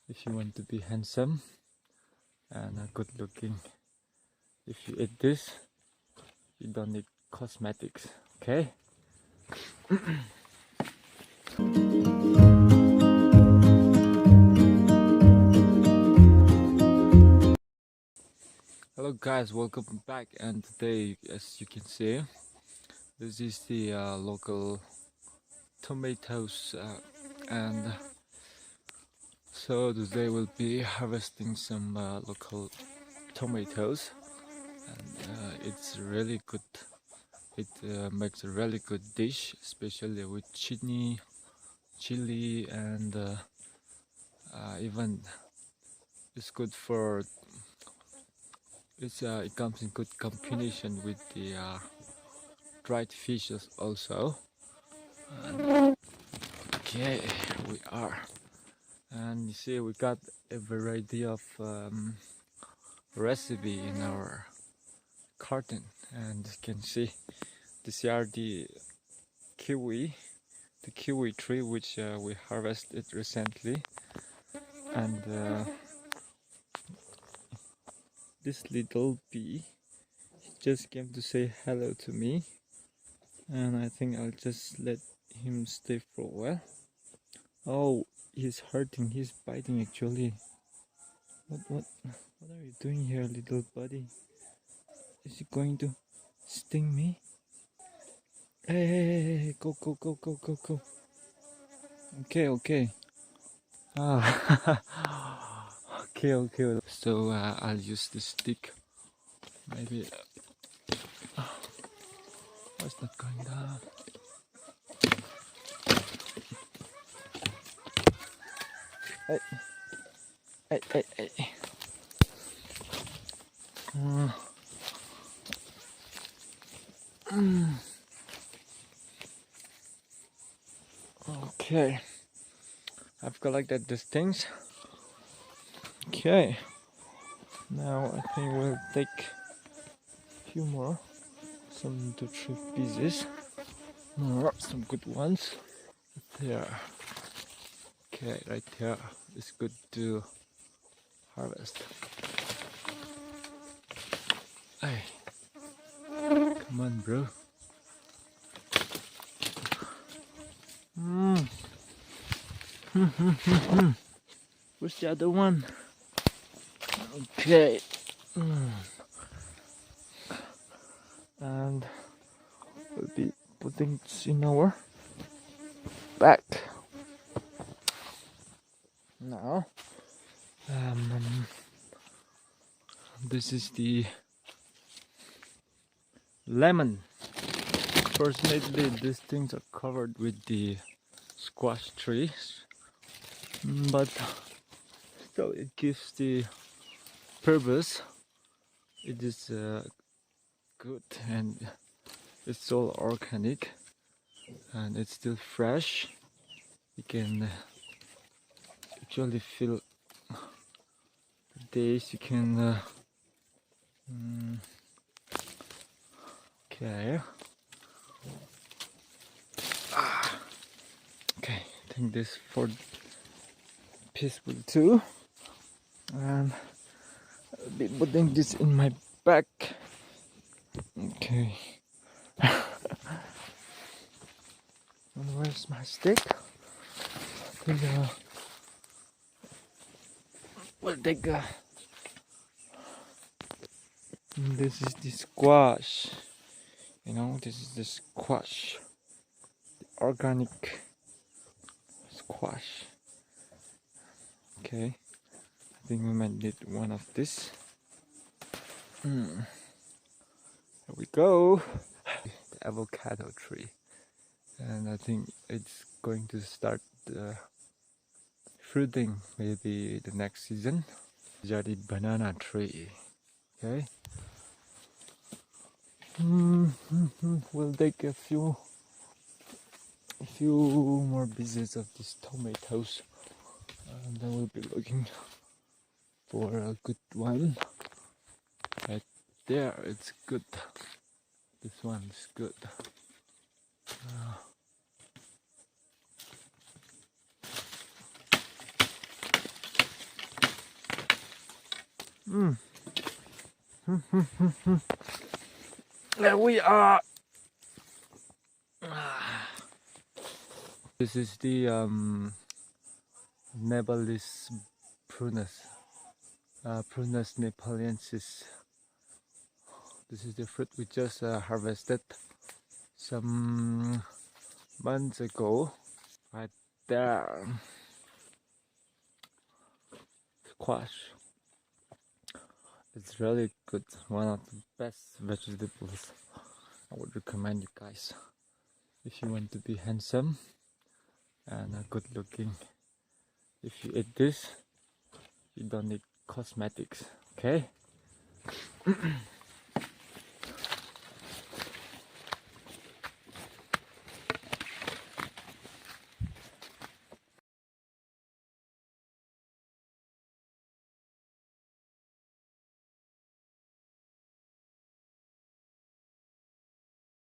if you want to be handsome and good looking. If you eat this, you don't need cosmetics, okay? Hello guys, welcome back, and today, as you can see, this is the local tomatoes, and so today we'll be harvesting some local tomatoes, and it's really good. It makes a really good dish, especially with chili, and even it's good for. It comes in good combination with the dried fishes also. Okay, we are, and you see we got a variety of recipe in our carton, and you can see these are the kiwi tree which we harvested recently, and this little bee just came to say hello to me, and I think I'll just let him stay for a while. Oh, he's hurting, he's biting actually. What are you doing here, little buddy? Is he going to sting me? Hey, go. Okay. Ah, okay. So I'll use the stick. Maybe. Why it's not going down? Hey. Okay. I've collected these things. Okay. Now I think we'll take a few more. Some 2-3 pieces. Some good ones. There. Okay, right here is good to harvest. Hey, come on, bro. Where's the other one? Okay. And we'll be putting this in our bag. Now, this is the lemon. Fortunately, these things are covered with the squash trees, but still it gives the purpose. It is good, and it's all organic, and it's still fresh. You can actually feel the days. You can okay. Okay, I think this for peaceful too, and I'll be putting this in my bag. Okay. And where's my stick? I think we'll take this is the squash. You know, this is the squash, the organic squash. Okay, I think we might need one of this. Here we go. The avocado tree, and I think it's going to start fruiting maybe the next season. These are the banana tree. Okay. We'll take a few more pieces of these tomatoes, and then we'll be looking for a good one. Right there, it's good. This one's good. Mm. There we are. This is the Nepalese prunus, Prunus nepaliensis. This is the fruit we just harvested some months ago. Right there. Squash. It's really good. One of the best vegetables. I would recommend you guys if you want to be handsome and good looking. If you eat this, you don't need cosmetics. Okay.